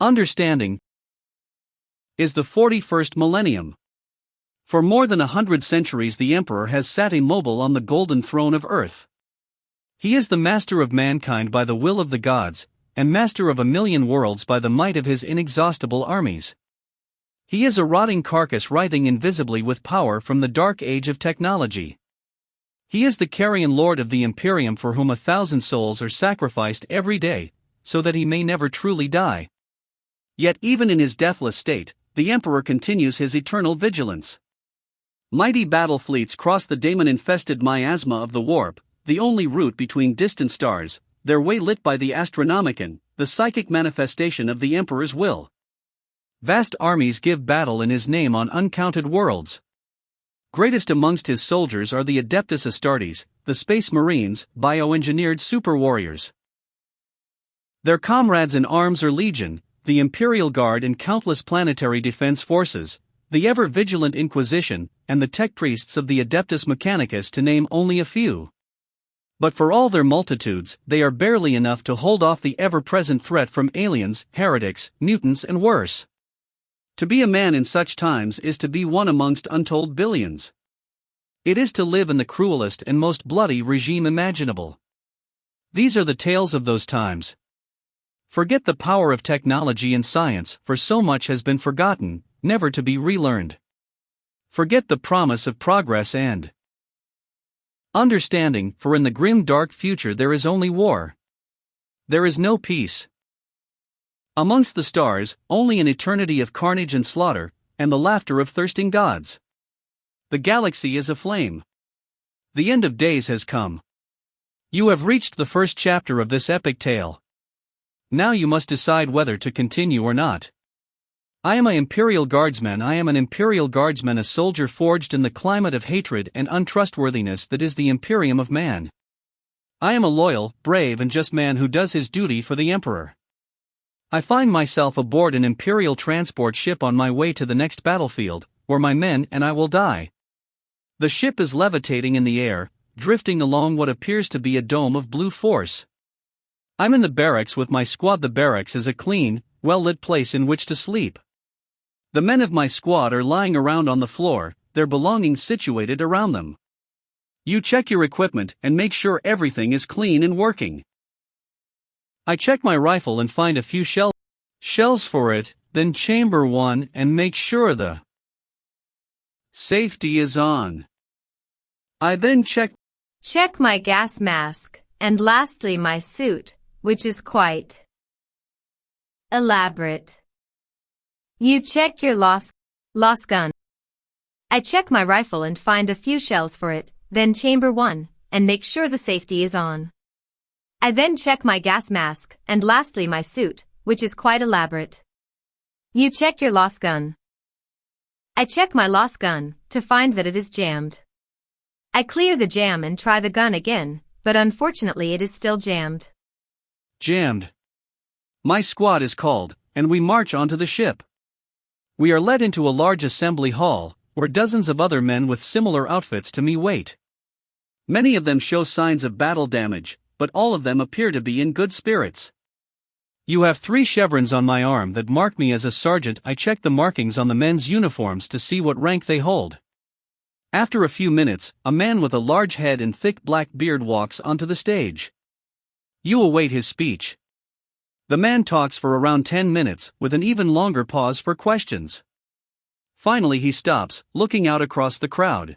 Understanding is the 41st millennium. For more than 100 centuries the Emperor has sat immobile on the golden throne of Earth. He is the master of mankind by the will of the gods, and master of a million worlds by the might of his inexhaustible armies. He is a rotting carcass writhing invisibly with power from the dark age of technology. He is the carrion lord of the Imperium for whom 1,000 souls are sacrificed every day, so that he may never truly die. Yet even in his deathless state, the Emperor continues his eternal vigilance. Mighty battle fleets cross the daemon-infested miasma of the warp, the only route between distant stars, their way lit by the Astronomicon, the psychic manifestation of the Emperor's will. Vast armies give battle in his name on uncounted worlds. Greatest amongst his soldiers are the Adeptus Astartes, the Space Marines, bioengineered super warriors. Their comrades in arms are legion, the Imperial Guard and countless planetary defense forces, the ever-vigilant Inquisition, and the tech priests of the Adeptus Mechanicus to name only a few. But for all their multitudes, they are barely enough to hold off the ever-present threat from aliens, heretics, mutants and worse. To be a man in such times is to be one amongst untold billions. It is to live in the cruelest and most bloody regime imaginable. These are the tales of those times. Forget the power of technology and science, for so much has been forgotten, never to be relearned. Forget the promise of progress and understanding, for in the grim dark future there is only war. There is no peace. Amongst the stars, only an eternity of carnage and slaughter, and the laughter of thirsting gods. The galaxy is aflame. The end of days has come. You have reached the first chapter of this epic tale. Now you must decide whether to continue or not. I am an Imperial Guardsman. I am an Imperial Guardsman, a soldier forged in the climate of hatred and untrustworthiness that is the Imperium of man. I am a loyal, brave and just man who does his duty for the Emperor. I find myself aboard an Imperial transport ship on my way to the next battlefield, where my men and I will die. The ship is levitating in the air, drifting along what appears to be a dome of blue force. I'm in the barracks with my squad. The barracks is a clean, well-lit place in which to sleep. The men of my squad are lying around on the floor, their belongings situated around them. You check your equipment and make sure everything is clean and working. I check my rifle and find a few shells for it, then chamber one and make sure the safety is on. I then check my gas mask, and lastly my suit, which is quite elaborate. You check your lost gun. I check my rifle and find a few shells for it, then chamber one, and make sure the safety is on. I then check my gas mask, and lastly my suit, which is quite elaborate. You check your lost gun. I check my lost gun, to find that it is jammed. I clear the jam and try the gun again, but unfortunately it is still jammed. Jammed. My squad is called, and we march onto the ship. We are led into a large assembly hall, where dozens of other men with similar outfits to me wait. Many of them show signs of battle damage, but all of them appear to be in good spirits. You have 3 chevrons on my arm that mark me as a sergeant. I check the markings on the men's uniforms to see what rank they hold. After a few minutes, a man with a large head and thick black beard walks onto the stage. You await his speech. The man talks for around 10 minutes, with an even longer pause for questions. Finally he stops, looking out across the crowd.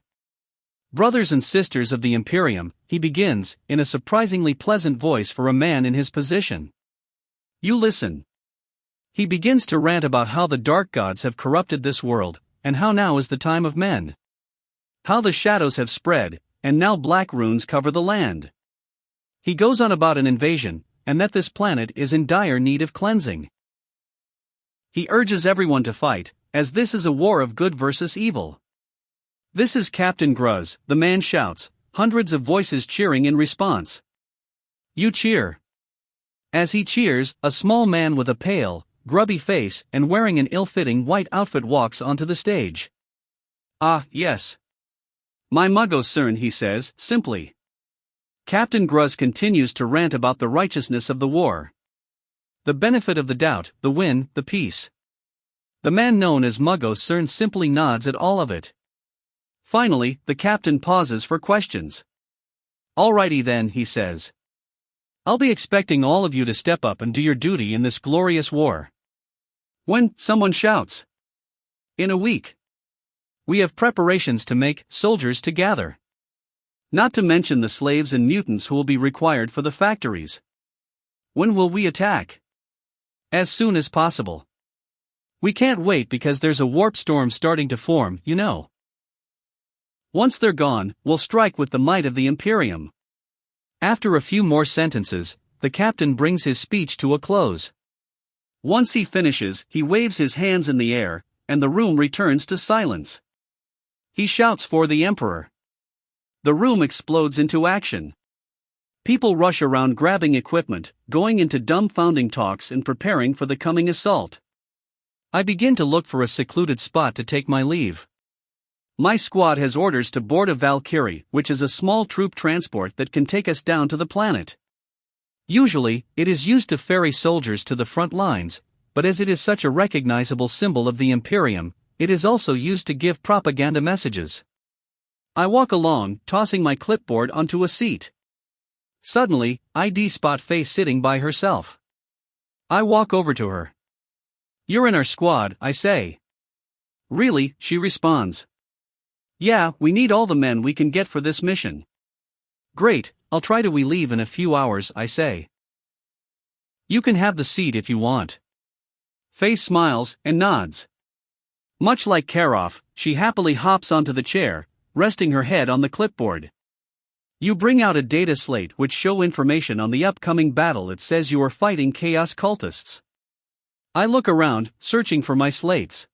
Brothers and sisters of the Imperium, he begins, in a surprisingly pleasant voice for a man in his position. You listen. He begins to rant about how the dark gods have corrupted this world, and how now is the time of men. How the shadows have spread, and now black runes cover the land. He goes on about an invasion, and that this planet is in dire need of cleansing. He urges everyone to fight, as this is a war of good versus evil. This is Captain Gruz, the man shouts, hundreds of voices cheering in response. You cheer. As he cheers, a small man with a pale, grubby face and wearing an ill-fitting white outfit walks onto the stage. Ah, yes. My Muggo Cern, he says, simply. Captain Gruz continues to rant about the righteousness of the war. The benefit of the doubt, the win, the peace. The man known as Muggo Cern simply nods at all of it. Finally, the captain pauses for questions. "Alrighty then," he says. "I'll be expecting all of you to step up and do your duty in this glorious war." When someone shouts, "In a week. We have preparations to make, soldiers to gather. Not to mention the slaves and mutants who will be required for the factories. When will we attack?" "As soon as possible. We can't wait because there's a warp storm starting to form, you know. Once they're gone, we'll strike with the might of the Imperium." After a few more sentences, the captain brings his speech to a close. Once he finishes, he waves his hands in the air, and the room returns to silence. He shouts for the Emperor. The room explodes into action. People rush around grabbing equipment, going into dumbfounding talks and preparing for the coming assault. I begin to look for a secluded spot to take my leave. My squad has orders to board a Valkyrie, which is a small troop transport that can take us down to the planet. Usually, it is used to ferry soldiers to the front lines, but as it is such a recognizable symbol of the Imperium, it is also used to give propaganda messages. I walk along, tossing my clipboard onto a seat. Suddenly, I spot Faye sitting by herself. I walk over to her. "You're in our squad," I say. "Really?" she responds. "Yeah, we need all the men we can get for this mission." "Great, I'll try to leave in a few hours," I say. "You can have the seat if you want." Faye smiles and nods. Much like Karoff, she happily hops onto the chair, resting her head on the clipboard. "You bring out a data slate which show information on the upcoming battle. It says you are fighting chaos cultists." I look around, searching for my slates.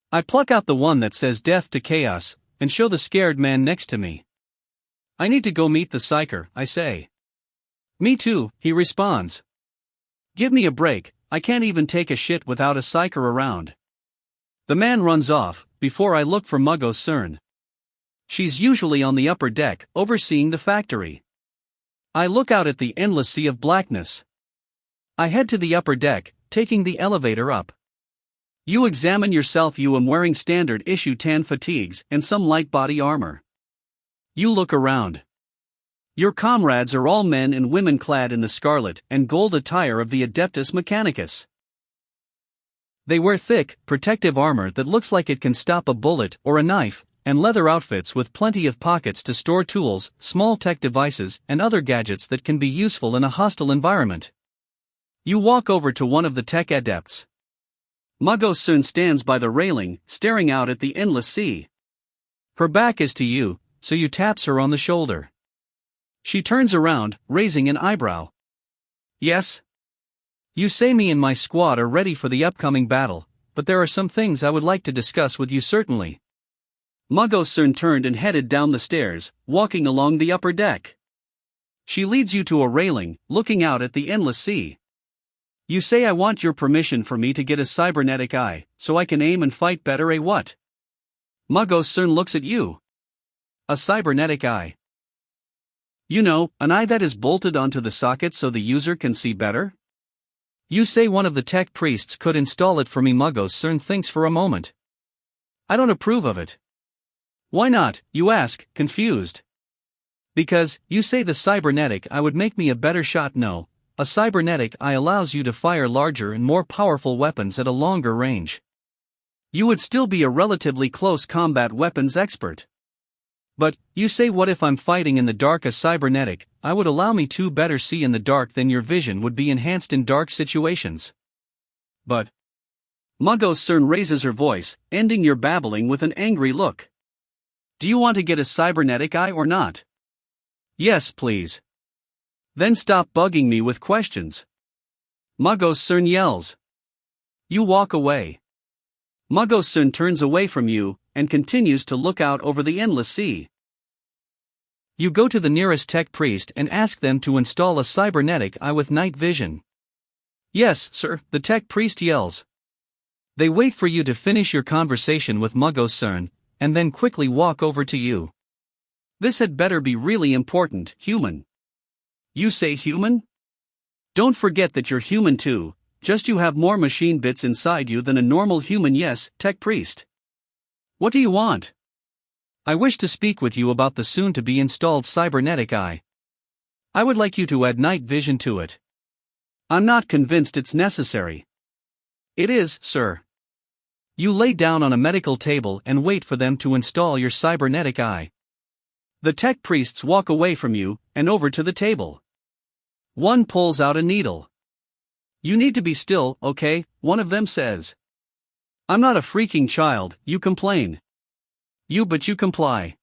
I pluck out the one that says death to chaos, and show the scared man next to me. "I need to go meet the psyker," I say. "Me too," he responds. "Give me a break, I can't even take a shit without a psyker around." The man runs off, before I look for Muggo Cern. She's usually on the upper deck, overseeing the factory. I look out at the endless sea of blackness. I head to the upper deck, taking the elevator up. "You examine yourself. You am wearing standard issue tan fatigues and some light body armor. You look around. Your comrades are all men and women clad in the scarlet and gold attire of the Adeptus Mechanicus. They wear thick, protective armor that looks like it can stop a bullet or a knife, and leather outfits with plenty of pockets to store tools, small tech devices, and other gadgets that can be useful in a hostile environment. You walk over to one of the tech adepts. Muggo Cern stands by the railing, staring out at the endless sea. Her back is to you, so you taps her on the shoulder. She turns around, raising an eyebrow. "Yes?" "You say me and my squad are ready for the upcoming battle, but there are some things I would like to discuss with you certainly." Muggo Cern turned and headed down the stairs, walking along the upper deck. She leads you to a railing, looking out at the endless sea. "You say I want your permission for me to get a cybernetic eye, so I can aim and fight better, eh? What?" Muggo Cern looks at you. "A cybernetic eye? You know, an eye that is bolted onto the socket so the user can see better? You say one of the tech priests could install it for me." Muggo Cern thinks for a moment. "I don't approve of it." "Why not?" you ask, confused. "Because, you say the cybernetic eye would make me a better shot." "No. A cybernetic eye allows you to fire larger and more powerful weapons at a longer range. You would still be a relatively close combat weapons expert. But, you say, what if I'm fighting in the dark? A cybernetic eye would allow me to better see in the dark, then your vision would be enhanced in dark situations." "But..." Muggo Cern raises her voice, ending your babbling with an angry look. "Do you want to get a cybernetic eye or not?" "Yes, please." "Then stop bugging me with questions." Muggo Cern yells. You walk away. Muggo Cern turns away from you, and continues to look out over the endless sea. You go to the nearest tech priest and ask them to install a cybernetic eye with night vision. "Yes, sir," the tech priest yells. They wait for you to finish your conversation with Muggo Cern, and then quickly walk over to you. "This had better be really important, human." You say human? Don't forget that you're human too, just you have more machine bits inside you than a normal human. Yes, tech priest. What do you want? I wish to speak with you about the soon-to-be installed cybernetic eye. I would like you to add night vision to it. I'm not convinced it's necessary. It is, sir. You lay down on a medical table and wait for them to install your cybernetic eye. The tech priests walk away from you and over to the table. One pulls out a needle. You need to be still, okay, one of them says. I'm not a freaking child, you complain. But you comply.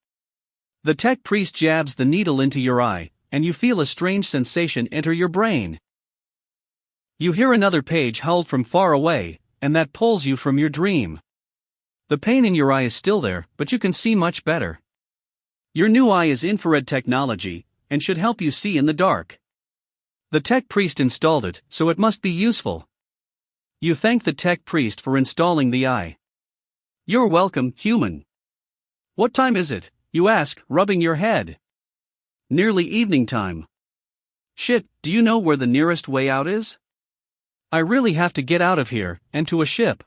The tech priest jabs the needle into your eye, and you feel a strange sensation enter your brain. You hear another page howled from far away, and that pulls you from your dream. The pain in your eye is still there, but you can see much better. Your new eye is infrared technology, and should help you see in the dark. The tech priest installed it, so it must be useful. You thank the tech priest for installing the eye. You're welcome, human. What time is it? You ask, rubbing your head. Nearly evening time. Shit, do you know where the nearest way out is? I really have to get out of here, and to a ship.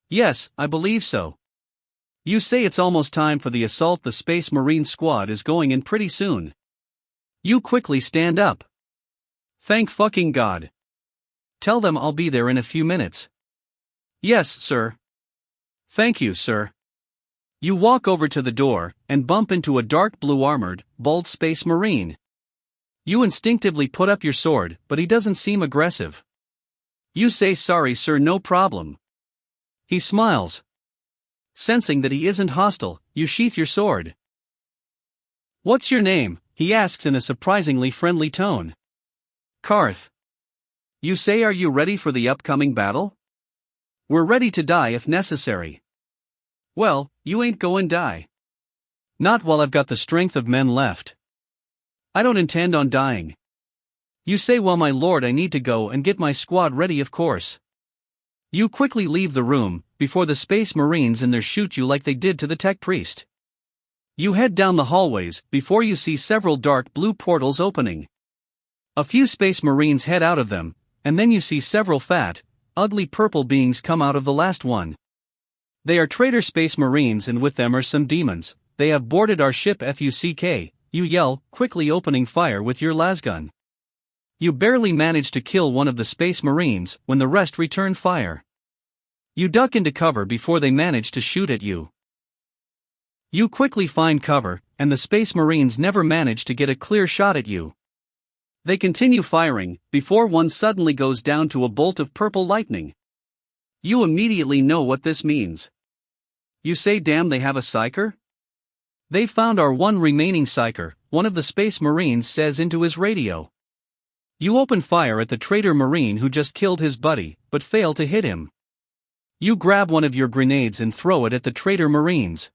Yes, I believe so. You say it's almost time for the assault. The Space Marine squad is going in pretty soon. You quickly stand up. Thank fucking God. Tell them I'll be there in a few minutes. Yes, sir. Thank you, sir. You walk over to the door and bump into a dark blue armored, bald Space Marine. You instinctively put up your sword, but he doesn't seem aggressive. You say, sorry sir, no problem. He smiles. Sensing that he isn't hostile, you sheath your sword. What's your name? He asks in a surprisingly friendly tone. Karth. You say, are you ready for the upcoming battle? We're ready to die if necessary. Well, you ain't goin' die. Not while I've got the strength of men left. I don't intend on dying. You say, well my lord, I need to go and get my squad ready, of course. You quickly leave the room, before the Space Marines in there shoot you like they did to the tech priest. You head down the hallways, before you see several dark blue portals opening. A few Space Marines head out of them, and then you see several fat, ugly purple beings come out of the last one. They are traitor Space Marines, and with them are some demons. They have boarded our ship FUCK, you yell, quickly opening fire with your lasgun. You barely manage to kill one of the Space Marines, when the rest return fire. You duck into cover before they manage to shoot at you. You quickly find cover, and the Space Marines never manage to get a clear shot at you. They continue firing, before one suddenly goes down to a bolt of purple lightning. You immediately know what this means. You say, damn, they have a psyker? They found our one remaining psyker, one of the Space Marines says into his radio. You open fire at the traitor Marine who just killed his buddy, but fail to hit him. You grab one of your grenades and throw it at the traitor Marines.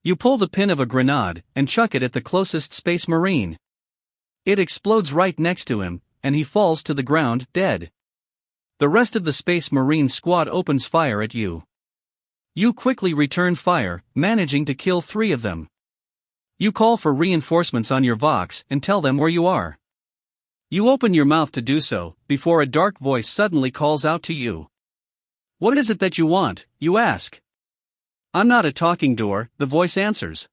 You pull the pin of a grenade and chuck it at the closest Space Marine. It explodes right next to him, and he falls to the ground, dead. The rest of the Space Marine squad opens fire at you. You quickly return fire, managing to kill 3 of them. You call for reinforcements on your Vox and tell them where you are. You open your mouth to do so, before a dark voice suddenly calls out to you. What is it that you want? You ask. I'm not a talking door, the voice answers.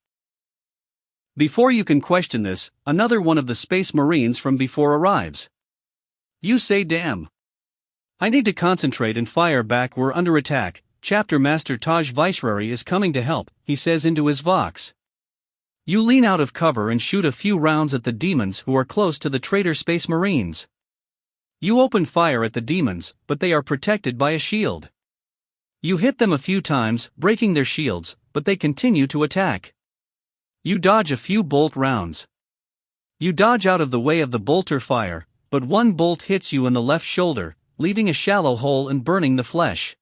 Before you can question this, another one of the Space Marines from before arrives. You say, damn. I need to concentrate and fire back, we're under attack. Chapter Master Taj Vaishwari is coming to help, he says into his Vox. You lean out of cover and shoot a few rounds at the demons who are close to the traitor Space Marines. You open fire at the demons, but they are protected by a shield. You hit them a few times, breaking their shields, but they continue to attack. You dodge a few bolt rounds. You dodge out of the way of the bolter fire, but one bolt hits you in the left shoulder, leaving a shallow hole and burning the flesh.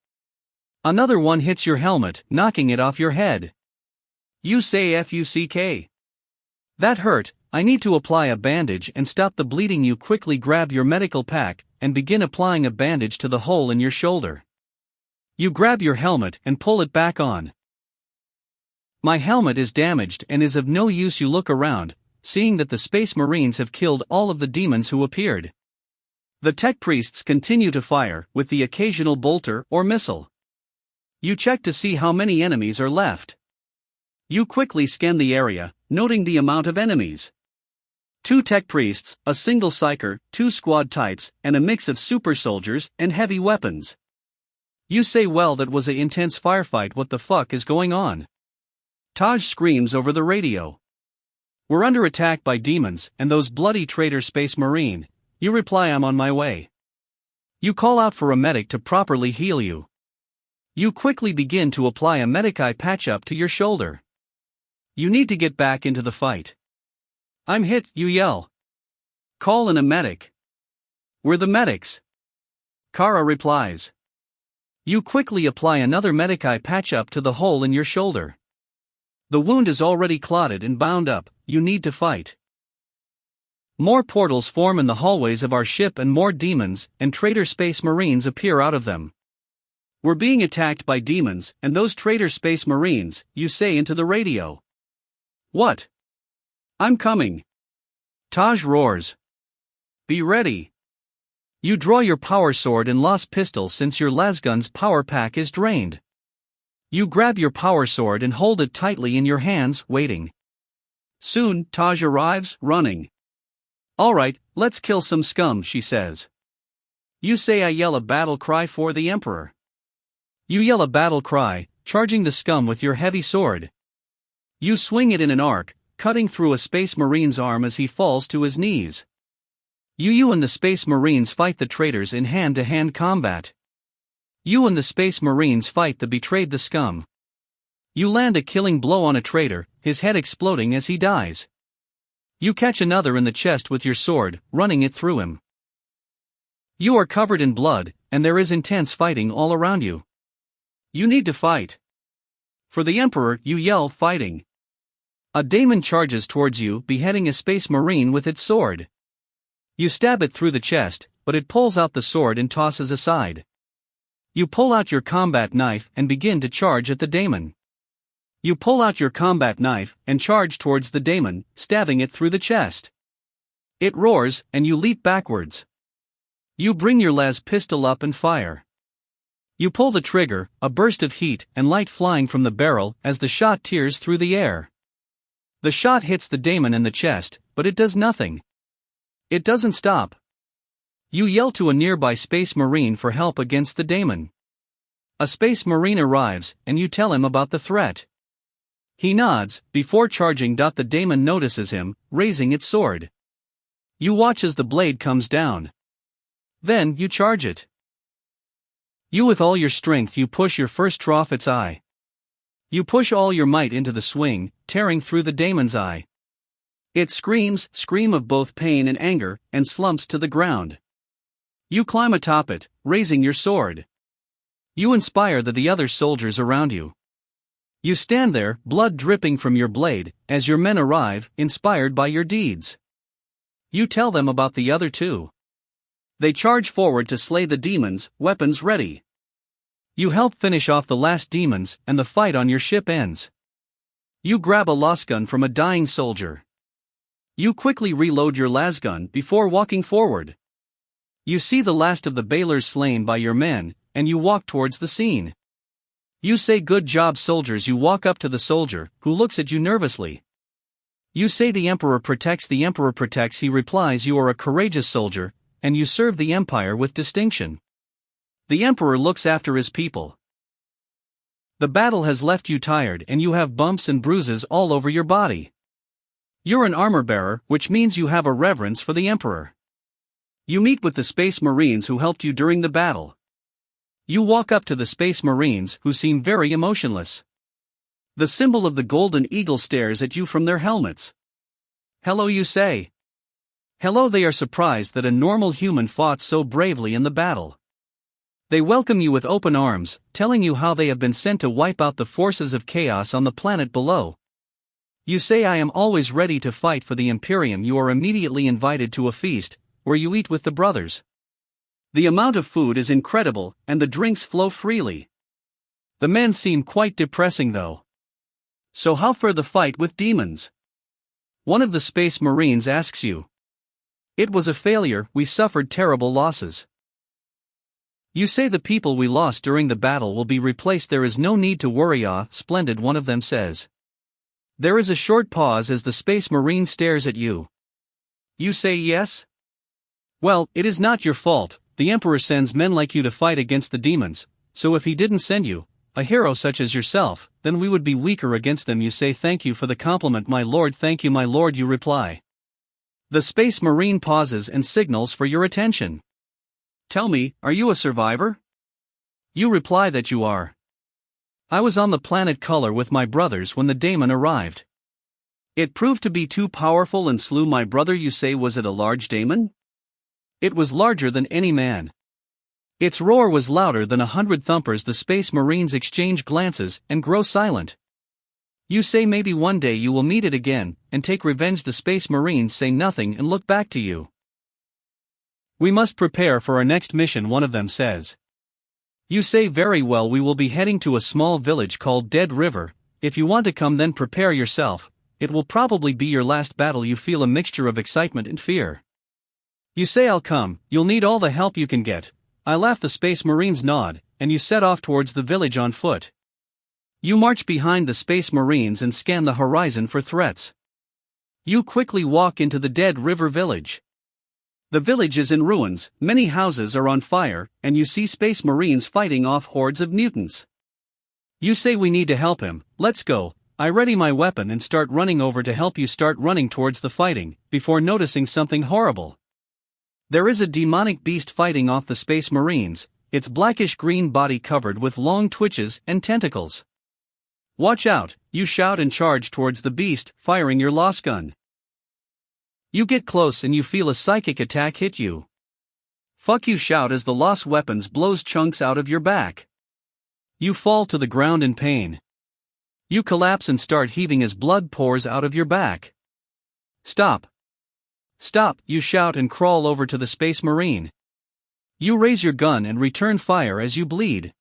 Another one hits your helmet, knocking it off your head. You say, FUCK. That hurt, I need to apply a bandage and stop the bleeding. You quickly grab your medical pack and begin applying a bandage to the hole in your shoulder. You grab your helmet and pull it back on. My helmet is damaged and is of no use. You look around, seeing that the Space Marines have killed all of the demons who appeared. The tech priests continue to fire, with the occasional bolter or missile. You check to see how many enemies are left. You quickly scan the area, noting the amount of enemies. 2 tech priests, a single psyker, 2 squad types, and a mix of super soldiers and heavy weapons. You say, well, that was a intense firefight. What the fuck is going on? Taj screams over the radio. We're under attack by demons and those bloody traitor space marine. You reply, I'm on my way. You call out for a medic to properly heal you. You quickly begin to apply a medic eye patch up to your shoulder. You need to get back into the fight. I'm hit, you yell. Call in a medic. We're the medics. Kara replies. You quickly apply another medic eye patch up to the hole in your shoulder. The wound is already clotted and bound up. You need to fight. More portals form in the hallways of our ship and more demons and traitor space marines appear out of them. We're being attacked by demons and those traitor space marines, you say into the radio. What? I'm coming. Taj roars. Be ready. You draw your power sword and las pistol since your lasgun's power pack is drained. You grab your power sword and hold it tightly in your hands, waiting. Soon, Taj arrives, running. Alright, let's kill some scum, she says. You say, I yell a battle cry for the Emperor. You yell a battle cry, charging the scum with your heavy sword. You swing it in an arc, cutting through a space marine's arm as he falls to his knees. You and the space marines fight the traitors in hand-to-hand combat. You and the space marines fight the betrayed the scum. You land a killing blow on a traitor, his head exploding as he dies. You catch another in the chest with your sword, running it through him. You are covered in blood, and there is intense fighting all around you. You need to fight. For the Emperor, you yell, fighting. A daemon charges towards you, beheading a space marine with its sword. You stab it through the chest, but it pulls out the sword and tosses aside. You pull out your combat knife and begin to charge at the daemon. You pull out your combat knife and charge towards the daemon, stabbing it through the chest. It roars, and you leap backwards. You bring your las pistol up and fire. You pull the trigger, a burst of heat and light flying from the barrel as the shot tears through the air. The shot hits the daemon in the chest, but it does nothing. It doesn't stop. You yell to a nearby space marine for help against the daemon. A space marine arrives, and you tell him about the threat. He nods, before charging. The daemon notices him, raising its sword. You watch as the blade comes down. Then you charge it. You with all your strength you push your first off its eye. You push all your might into the swing, tearing through the daemon's eye. It scream of both pain and anger, and slumps to the ground. You climb atop it, raising your sword. You inspire the other soldiers around you. You stand there, blood dripping from your blade, as your men arrive, inspired by your deeds. You tell them about the other two. They charge forward to slay the demons, weapons ready. You help finish off the last demons, and the fight on your ship ends. You grab a lasgun from a dying soldier. You quickly reload your lasgun before walking forward. You see the last of the Balers slain by your men, and you walk towards the scene. You say, good job, soldiers. You walk up to the soldier, who looks at you nervously. You say, the Emperor protects. The Emperor protects. He replies, you are a courageous soldier, and you serve the Empire with distinction. The Emperor looks after his people. The battle has left you tired and you have bumps and bruises all over your body. You're an armor bearer, which means you have a reverence for the Emperor. You meet with the Space Marines who helped you during the battle. You walk up to the Space Marines, who seem very emotionless. The symbol of the Golden Eagle stares at you from their helmets. Hello, you say. Hello. They are surprised that a normal human fought so bravely in the battle. They welcome you with open arms, telling you how they have been sent to wipe out the forces of chaos on the planet below. You say, I am always ready to fight for the Imperium. You are immediately invited to a feast, where you eat with the brothers. The amount of food is incredible, and the drinks flow freely. The men seem quite depressing though. So how fare the fight with demons? One of the Space Marines asks you. It was a failure, we suffered terrible losses. You say the people we lost during the battle will be replaced, there is no need to worry. Ah, splendid, one of them says. There is a short pause as the Space Marine stares at you. You say yes? Well, it is not your fault, the Emperor sends men like you to fight against the demons, so if he didn't send you, a hero such as yourself, then we would be weaker against them. You say thank you for the compliment, my lord. Thank you, my lord, you reply. The Space Marine pauses and signals for your attention. Tell me, are you a survivor? You reply that you are. I was on the planet Color with my brothers when the daemon arrived. It proved to be too powerful and slew my brother. You say, was it a large daemon? It was larger than any man. Its roar was louder than 100 thumpers. The Space Marines exchange glances and grow silent. You say maybe one day you will meet it again and take revenge. The Space Marines say nothing and look back to you. We must prepare for our next mission, one of them says. You say very well, we will be heading to a small village called Dead River. If you want to come, then prepare yourself, it will probably be your last battle. You feel a mixture of excitement and fear. You say I'll come, you'll need all the help you can get. I laugh. The Space Marines nod, and you set off towards the village on foot. You march behind the Space Marines and scan the horizon for threats. You quickly walk into the Dead River village. The village is in ruins, many houses are on fire, and you see Space Marines fighting off hordes of mutants. You say we need to help him, let's go. I ready my weapon and start running over to help. You start running towards the fighting, before noticing something horrible. There is a demonic beast fighting off the Space Marines, its blackish-green body covered with long twitches and tentacles. Watch out, you shout and charge towards the beast, firing your loss gun. You get close and you feel a psychic attack hit you. Fuck, you shout as the loss weapons blows chunks out of your back. You fall to the ground in pain. You collapse and start heaving as blood pours out of your back. Stop. Stop, you shout and crawl over to the Space Marine. You raise your gun and return fire as you bleed.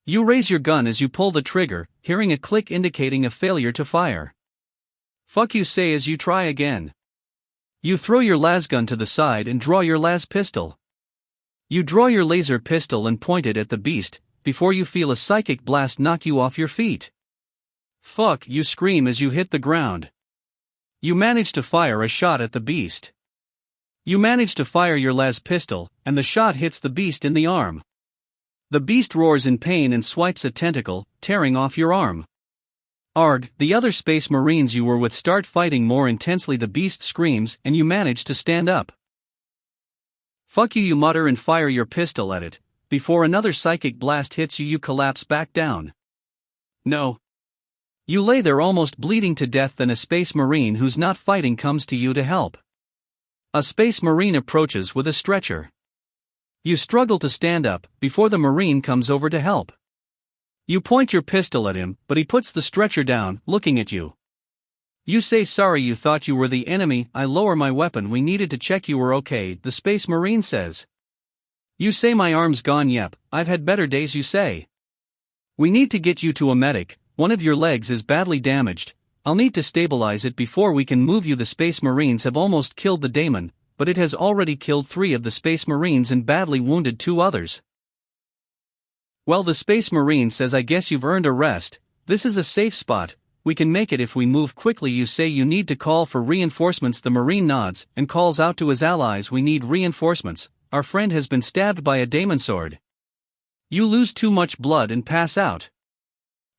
You raise your gun as you pull the trigger, hearing a click indicating a failure to fire. Fuck, you say as you try again. You throw your lasgun to the side and draw your las pistol. You draw your laser pistol and point it at the beast, before you feel a psychic blast knock you off your feet. Fuck, you scream as you hit the ground. You manage to fire a shot at the beast. You manage to fire your las pistol, and the shot hits the beast in the arm. The beast roars in pain and swipes a tentacle, tearing off your arm. Arg, the other Space Marines you were with start fighting more intensely. The beast screams and you manage to stand up. Fuck you, you mutter and fire your pistol at it. Before another psychic blast hits you, you collapse back down. No. You lay there almost bleeding to death. Then a Space Marine who's not fighting comes to you to help. A Space Marine approaches with a stretcher. You struggle to stand up, before the Marine comes over to help. You point your pistol at him, but he puts the stretcher down, looking at you. You say sorry, you thought you were the enemy. I lower my weapon, we needed to check you were okay, the Space Marine says. You say my arm's gone. Yep, I've had better days. You say. We need to get you to a medic, one of your legs is badly damaged, I'll need to stabilize it before we can move you. The Space Marines have almost killed the daemon, but it has already killed 3 of the Space Marines and badly wounded 2 others. Well, the Space Marine says, I guess you've earned a rest, this is a safe spot, we can make it if we move quickly. You say you need to call for reinforcements. The Marine nods and calls out to his allies, we need reinforcements, our friend has been stabbed by a daemon sword. You lose too much blood and pass out.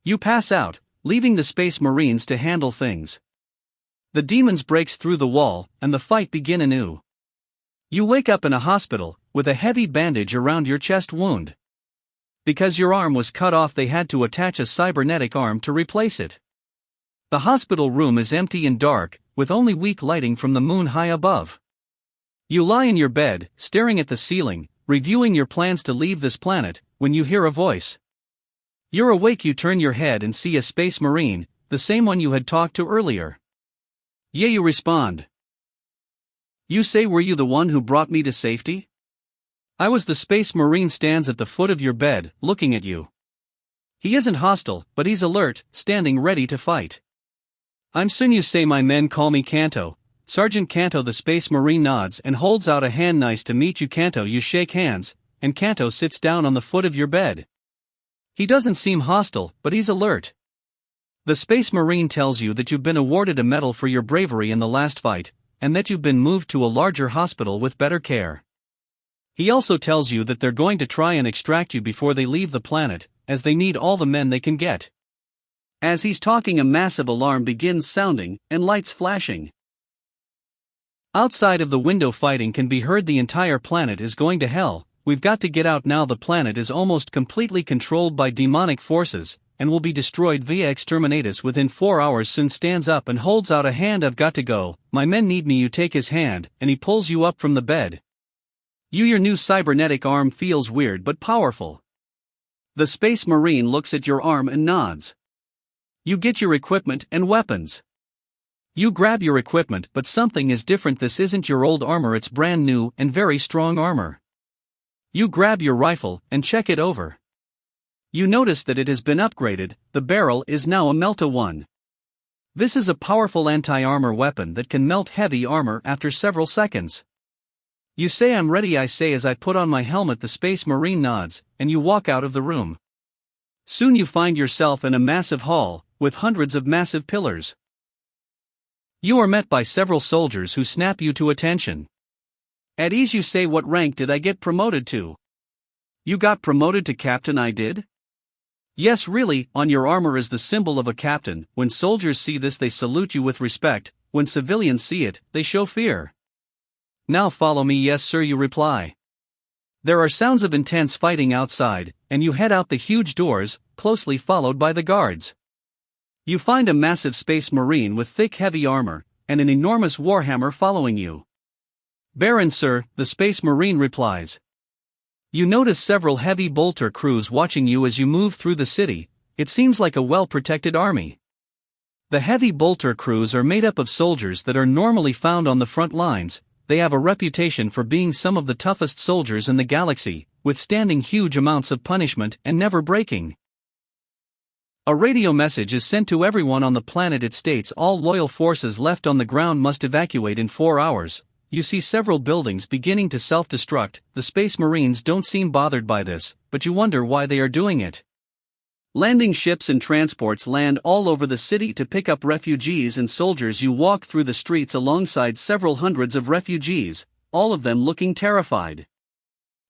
You pass out, leaving the Space Marines to handle things. The demons breaks through the wall, and the fight begin anew. You wake up in a hospital, with a heavy bandage around your chest wound. Because your arm was cut off, they had to attach a cybernetic arm to replace it. The hospital room is empty and dark, with only weak lighting from the moon high above. You lie in your bed, staring at the ceiling, reviewing your plans to leave this planet, when you hear a voice. You're awake, you turn your head and see a Space Marine, the same one you had talked to earlier. Yeah, you respond. You say, were you the one who brought me to safety? I was. The Space Marine stands at the foot of your bed, looking at you. He isn't hostile, but he's alert, standing ready to fight. I'm Sun. You say, my men call me Kanto, Sergeant Kanto. The Space Marine nods and holds out a hand. Nice to meet you, Kanto. You shake hands, and Kanto sits down on the foot of your bed. He doesn't seem hostile, but he's alert. The Space Marine tells you that you've been awarded a medal for your bravery in the last fight, and that you've been moved to a larger hospital with better care. He also tells you that they're going to try and extract you before they leave the planet, as they need all the men they can get. As he's talking, a massive alarm begins sounding, and lights flashing. Outside of the window, fighting can be heard. The entire planet is going to hell. We've got to get out now. The planet is almost completely controlled by demonic forces, and will be destroyed via exterminatus within 4 hours. Sun stands up and holds out a hand. I've got to go, my men need me. You take his hand, and he pulls you up from the bed. Your new cybernetic arm feels weird but powerful. The Space Marine looks at your arm and nods. You get your equipment and weapons. You grab your equipment, but something is different. This isn't your old armor, it's brand new and very strong armor. You grab your rifle and check it over. You notice that it has been upgraded. The barrel is now a Melta 1. This is a powerful anti-armor weapon that can melt heavy armor after several seconds. You say, I'm ready, I say as I put on my helmet. The Space Marine nods, and you walk out of the room. Soon you find yourself in a massive hall, with hundreds of massive pillars. You are met by several soldiers who snap you to attention. At ease you say, what rank did I get promoted to? You got promoted to captain, I did? Yes, really. On your armor is the symbol of a captain. When soldiers see this, they salute you with respect. When civilians see it, they show fear. Now follow me. Yes sir, you reply. There are sounds of intense fighting outside, and you head out the huge doors, closely followed by the guards. You find a massive Space Marine with thick heavy armor, and an enormous Warhammer following you. Baron sir, the Space Marine replies. You notice several heavy bolter crews watching you as you move through the city. It seems like a well-protected army. The heavy bolter crews are made up of soldiers that are normally found on the front lines. They have a reputation for being some of the toughest soldiers in the galaxy, withstanding huge amounts of punishment and never breaking. A radio message is sent to everyone on the planet. It states all loyal forces left on the ground must evacuate in 4 hours. You see several buildings beginning to self-destruct. The Space Marines don't seem bothered by this, but you wonder why they are doing it. Landing ships and transports land all over the city to pick up refugees and soldiers. You walk through the streets alongside several hundreds of refugees, all of them looking terrified.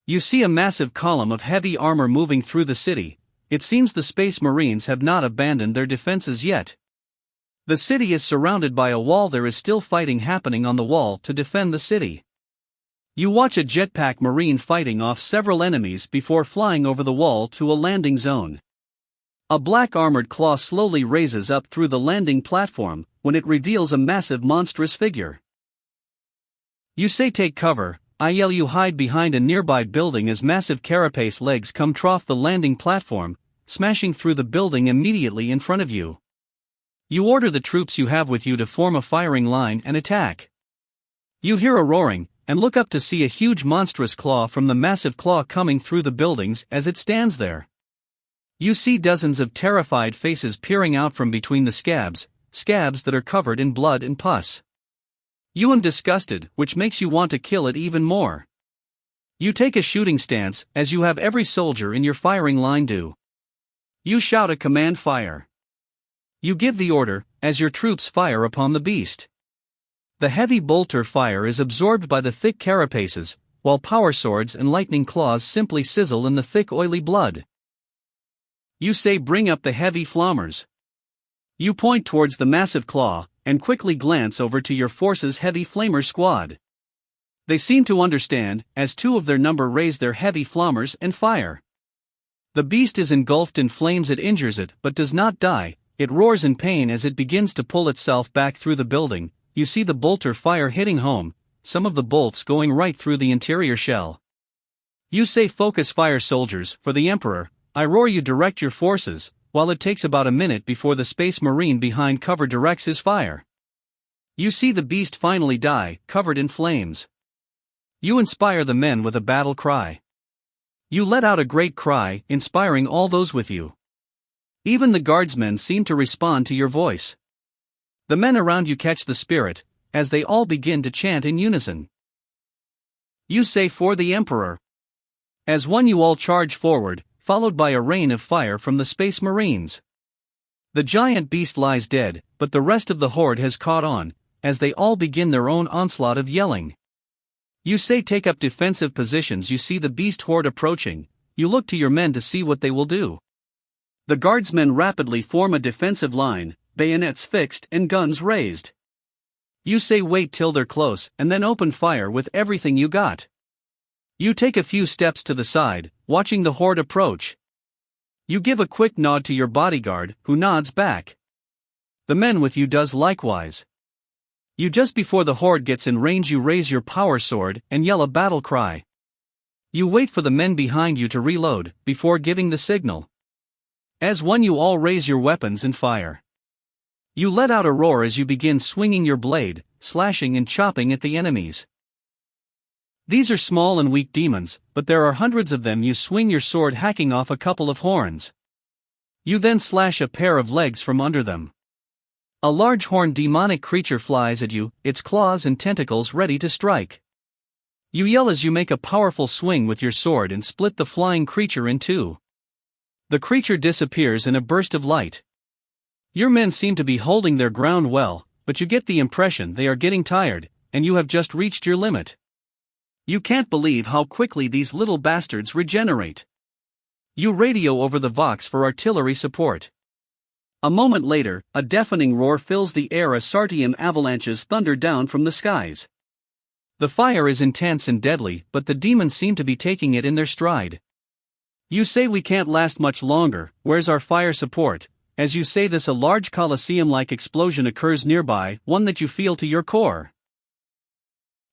You see a massive column of heavy armor moving through the city. It seems the Space Marines have not abandoned their defenses yet. The city is surrounded by a wall. There is still fighting happening on the wall to defend the city. You watch a jetpack Marine fighting off several enemies before flying over the wall to a landing zone. A black armored claw slowly raises up through the landing platform, when it reveals a massive monstrous figure. You say, take cover. I yell. You hide behind a nearby building as massive carapace legs come trough the landing platform, smashing through the building immediately in front of you. You order the troops you have with you to form a firing line and attack. You hear a roaring, and look up to see a huge monstrous claw from the massive claw coming through the buildings as it stands there. You see dozens of terrified faces peering out from between the scabs that are covered in blood and pus. You am disgusted, which makes you want to kill it even more. You take a shooting stance, as you have every soldier in your firing line do. You shout a command, fire. You give the order, as your troops fire upon the beast. The heavy bolter fire is absorbed by the thick carapaces, while power swords and lightning claws simply sizzle in the thick oily blood. You say, bring up the heavy flammers. You point towards the massive claw, and quickly glance over to your force's heavy flamer squad. They seem to understand, as 2 of their number raise their heavy flammers and fire. The beast is engulfed in flames. It injures it but does not die. It roars in pain as it begins to pull itself back through the building. You see the bolter fire hitting home, some of the bolts going right through the interior shell. You say, focus fire, soldiers, for the Emperor. I roar. You direct your forces, while it takes about a minute before the Space Marine behind cover directs his fire. You see the beast finally die, covered in flames. You inspire the men with a battle cry. You let out a great cry, inspiring all those with you. Even the guardsmen seem to respond to your voice. The men around you catch the spirit, as they all begin to chant in unison. You say for the Emperor. As one you all charge forward, followed by a rain of fire from the Space Marines. The giant beast lies dead, but the rest of the horde has caught on, as they all begin their own onslaught of yelling. You say take up defensive positions. You see the beast horde approaching, you look to your men to see what they will do. The guardsmen rapidly form a defensive line, bayonets fixed and guns raised. You say wait till they're close and then open fire with everything you got. You take a few steps to the side, watching the horde approach. You give a quick nod to your bodyguard, who nods back. The men with you does likewise. You just before the horde gets in range you raise your power sword and yell a battle cry. You wait for the men behind you to reload, before giving the signal. As one you all raise your weapons and fire. You let out a roar as you begin swinging your blade, slashing and chopping at the enemies. These are small and weak demons, but there are hundreds of them. You swing your sword hacking off a couple of horns. You then slash a pair of legs from under them. A large horned demonic creature flies at you, its claws and tentacles ready to strike. You yell as you make a powerful swing with your sword and split the flying creature in two. The creature disappears in a burst of light. Your men seem to be holding their ground well, but you get the impression they are getting tired, and you have just reached your limit. You can't believe how quickly these little bastards regenerate. You radio over the Vox for artillery support. A moment later, a deafening roar fills the air as Sartium avalanches thunder down from the skies. The fire is intense and deadly, but the demons seem to be taking it in their stride. You say we can't last much longer, where's our fire support? As you say this, a large Colosseum-like explosion occurs nearby, one that you feel to your core.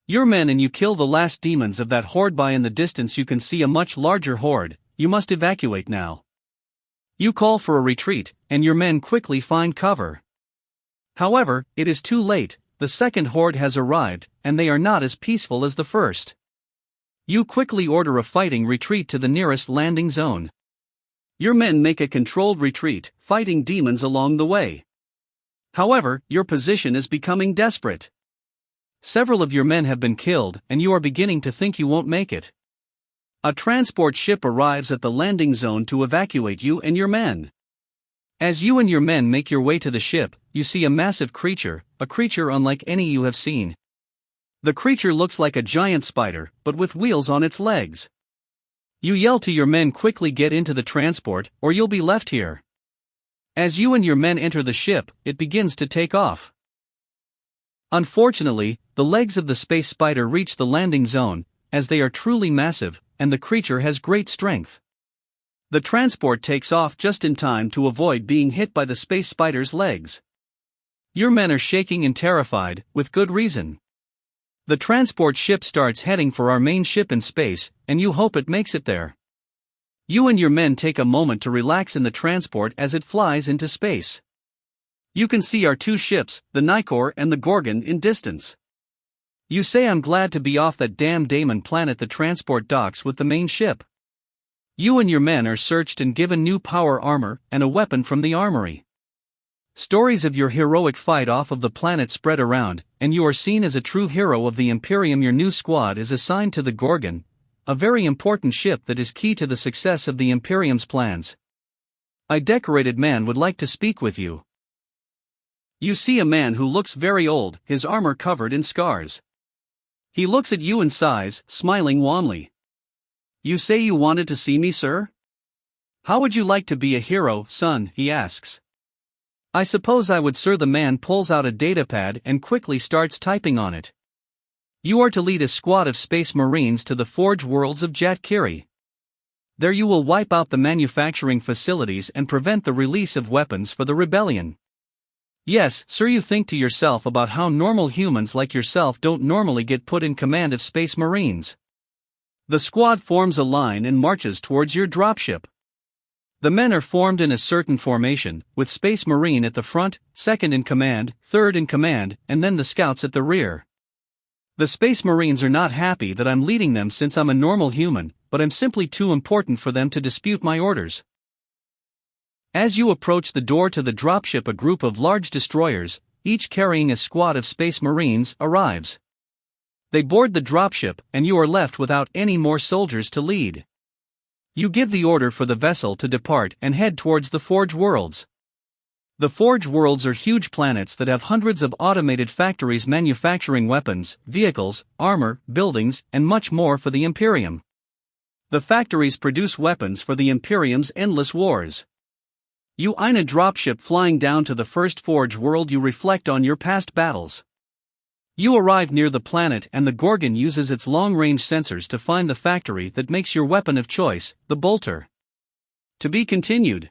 Your men and you kill the last demons of that horde. By in the distance you can see a much larger horde. You must evacuate now. You call for a retreat, and your men quickly find cover. However, it is too late, the second horde has arrived, and they are not as peaceful as the first. You quickly order a fighting retreat to the nearest landing zone. Your men make a controlled retreat, fighting demons along the way. However, your position is becoming desperate. Several of your men have been killed, and you are beginning to think you won't make it. A transport ship arrives at the landing zone to evacuate you and your men. As you and your men make your way to the ship, you see a massive creature, a creature unlike any you have seen. The creature looks like a giant spider, but with wheels on its legs. You yell to your men quickly get into the transport, or you'll be left here. As you and your men enter the ship, it begins to take off. Unfortunately, the legs of the space spider reach the landing zone, as they are truly massive, and the creature has great strength. The transport takes off just in time to avoid being hit by the space spider's legs. Your men are shaking and terrified, with good reason. The transport ship starts heading for our main ship in space, and you hope it makes it there. You and your men take a moment to relax in the transport as it flies into space. You can see our two ships, the Nicor and the Gorgon, in distance. You say I'm glad to be off that damn Damon planet. The transport docks with the main ship. You and your men are searched and given new power armor and a weapon from the armory. Stories of your heroic fight off of the planet spread around, and you are seen as a true hero of the Imperium. Your new squad is assigned to the Gorgon, a very important ship that is key to the success of the Imperium's plans. A decorated man would like to speak with you. You see a man who looks very old, his armor covered in scars. He looks at you and sighs, smiling wanly. You say you wanted to see me, sir? How would you like to be a hero, son? He asks. I suppose I would, sir. The man pulls out a datapad and quickly starts typing on it. You are to lead a squad of space marines to the forge worlds of Jatkiri. There you will wipe out the manufacturing facilities and prevent the release of weapons for the rebellion. Yes, sir. You think to yourself about how normal humans like yourself don't normally get put in command of space marines. The squad forms a line and marches towards your dropship. The men are formed in a certain formation, with Space Marine at the front, second in command, third in command, and then the scouts at the rear. The Space Marines are not happy that I'm leading them since I'm a normal human, but I'm simply too important for them to dispute my orders. As you approach the door to the dropship, a group of large destroyers, each carrying a squad of space marines, arrives. They board the dropship, and you are left without any more soldiers to lead. You give the order for the vessel to depart and head towards the Forge Worlds. The Forge Worlds are huge planets that have hundreds of automated factories manufacturing weapons, vehicles, armor, buildings, and much more for the Imperium. The factories produce weapons for the Imperium's endless wars. You in a dropship flying down to the first Forge World. You reflect on your past battles. You arrive near the planet and the Gorgon uses its long-range sensors to find the factory that makes your weapon of choice, the bolter. To be continued.